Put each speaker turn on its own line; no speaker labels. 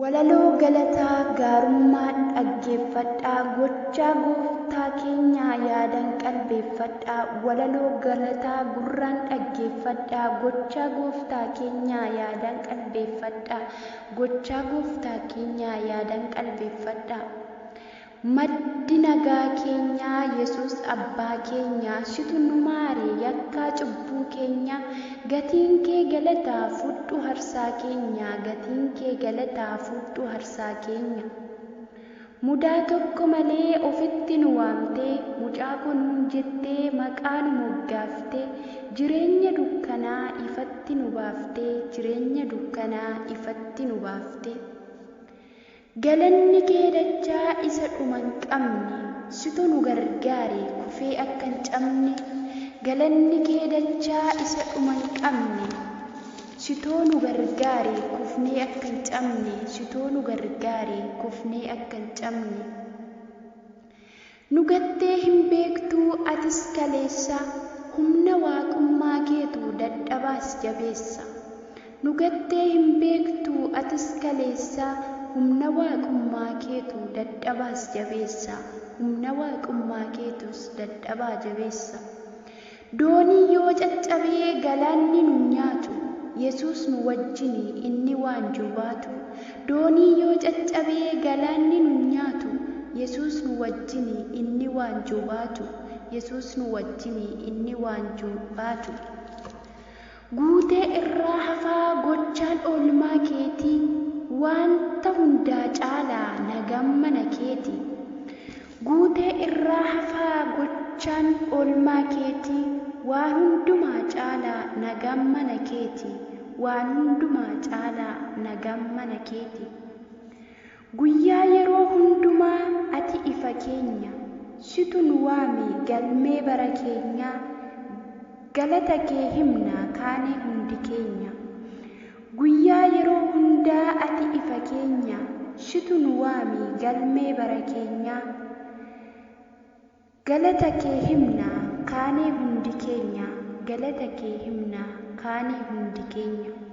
Walaloo galataa gaarummaa dhaggeeffadhaa gochaa gooftaa keenyaa yaadaan qalbeeffadhaa. Walaloo galataa gurraan dhaggeeffadhaa gochaa gooftaa keenyaa yaadaan qalbeeffadhaa. Gochaa gooftaa keenyaa yaadaan qalbeeffadhaa. Maddi nagaa keenyaa Yesuus abbaa keenyaa situ nu maare yakkaa cubbuu keenya. Gatiin kee galataa fudhu harsaa keenya. Gatiin kee galataa fudhu harsaa keenya. Mudaa tokko malee ofitti nu waamtee mucaa kun jettee maqaa nu moggaaftee jireenya dukkanaa ifatti nu baaftee jireenya dukkanaa ifatti nu baaftee. Galanni kee dachaa isa dhuma hin qabne situ nu gargaare kufee akka hin cabne. Galanni kee dachaa isa dhuma hin qabne sitoo nu gargaare kufnee akka hin cabne. Sitoo nu gargaare kufnee akka hin cabne. Nu gattee hin beektuu atis kaleessa humna waaqummaa keetu dadhabaas jabeessa. Nu gattee hin beektuu atis kaleessa humna waaqummaa keetu dadhabaas jabeessa. Humna waaqummaa keetus dadhabaa jabeessa. Doonii yoo caccabee galaanni nu nyaatu Yesuus nu wajjini inni waanjuu baatu. Doonii yoo caccabee galaanni nu nyaatu Yesuus nu wajjini inni waanjuu baatu. Yesuus nu wajjini inni waanjuu baatu. Guutee irraa hafaa gochaan oolmaa keetii wanta hundaa caalaa nagaan mana keeti. Guutee irraa hafaa gochaan oolmaa keetii waan hundumaa caalaa nagaan mana keeti. Waan hundumaa caalaa nagaan mana keeti. Guyyaa yeroo hundumaa ati ifa keenya situ nu waame galmee bara keenya. Galata kee himna kaanee hundi keenya. Guyyaa yeroo hundaa ati ifa keenya situ nu waame galmee bara keenya. Galata kee himna kaanee hundi keenya. Galata kee himna kaanee hundi keenya.